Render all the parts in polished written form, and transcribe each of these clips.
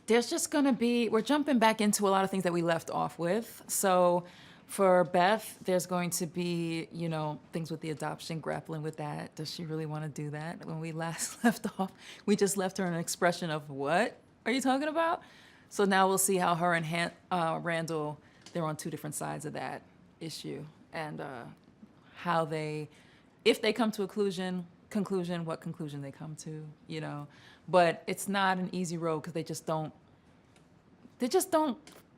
There's just going to be, we're jumping back into a lot of things that we left off with. So for Beth, there's going to be, things with the adoption, grappling with that. Does she really want to do that? When we last left off, we just left her in an expression of, what are you talking about? So now we'll see how her and Randall, they're on two different sides of that issue. And how they, if they come to a conclusion, what conclusion they come to. But it's not an easy road because they just don't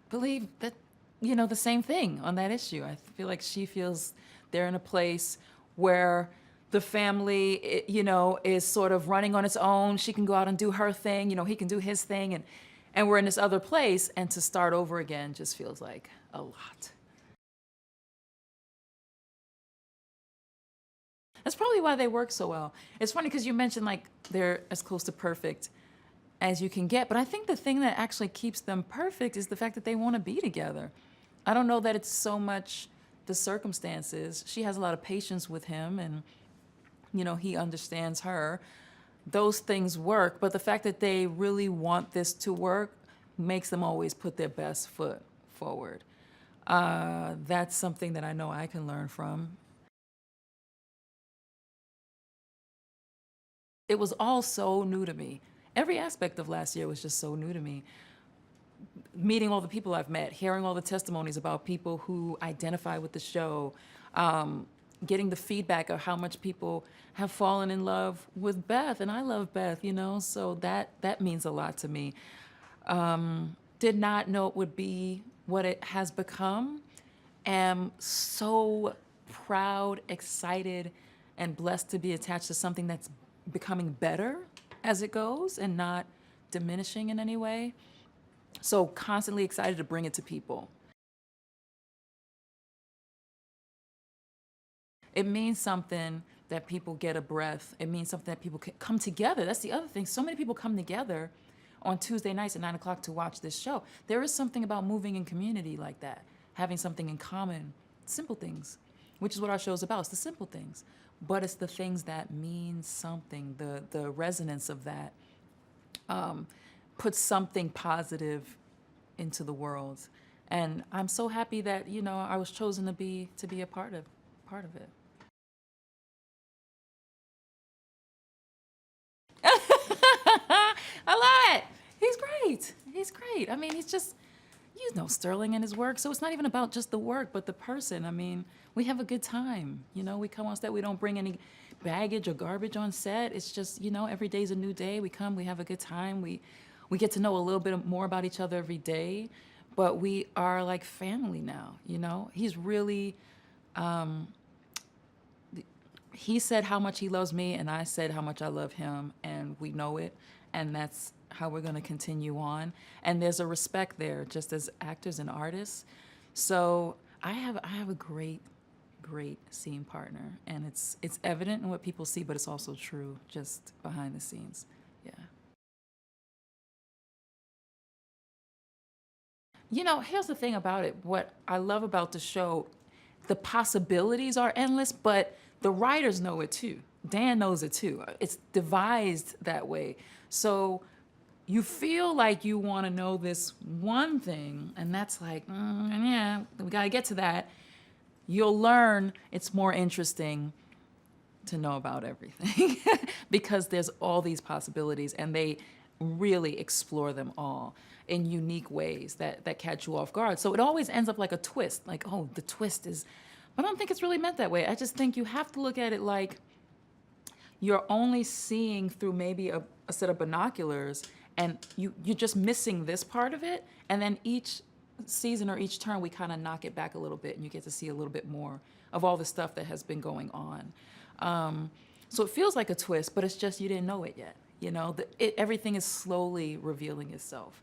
believe that, the same thing on that issue. I feel like she feels they're in a place where the family, is sort of running on its own. She can go out and do her thing, he can do his thing, and we're in this other place, and to start over again just feels like a lot. That's probably why they work so well. It's funny because you mentioned like they're as close to perfect as you can get, but I think the thing that actually keeps them perfect is the fact that they want to be together. I don't know that it's so much the circumstances. She has a lot of patience with him, and he understands her. Those things work, but the fact that they really want this to work makes them always put their best foot forward. That's something that I know I can learn from. It was all so new to me. Every aspect of last year was just so new to me. Meeting all the people I've met, hearing all the testimonies about people who identify with the show, getting the feedback of how much people have fallen in love with Beth, and I love Beth, so that means a lot to me. Did not know it would be what it has become. Am so proud, excited, and blessed to be attached to something that's becoming better as it goes and not diminishing in any way. So constantly excited to bring it to people. It means something that people get a breath. It means something that people can come together. That's the other thing. So many people come together on Tuesday nights at 9 o'clock to watch this show. There is something about moving in community like that, having something in common, simple things, which is what our show is about. It's the simple things. But it's the things that mean something, the resonance of that puts something positive into the world. And I'm so happy that, I was chosen to be a part of it. A lot. He's great. He's great. I mean, he's just, Sterling and his work. So it's not even about just the work, but the person. I mean, we have a good time. We come on set. We don't bring any baggage or garbage on set. It's just, every day's a new day. We come, we have a good time. We get to know a little bit more about each other every day, but we are like family now. He's really, he said how much he loves me, and I said how much I love him, and we know it, and that's how we're going to continue on. And there's a respect there, just as actors and artists. So I have a great scene partner, and it's evident in what people see, but it's also true just behind the scenes. Yeah. Here's the thing about it. What I love about the show, the possibilities are endless, but the writers know it too. Dan knows it too. It's devised that way. So you feel like you want to know this one thing, and that's like, yeah, we got to get to that. You'll learn it's more interesting to know about everything because there's all these possibilities, and they really explore them all in unique ways that catch you off guard. So it always ends up like a twist, like, oh, the twist is, but I don't think it's really meant that way. I just think you have to look at it like you're only seeing through maybe a set of binoculars, and you're just missing this part of it, and then each season or each turn we kind of knock it back a little bit, and you get to see a little bit more of all the stuff that has been going on. So it feels like a twist, but it's just you didn't know it yet. Everything is slowly revealing itself.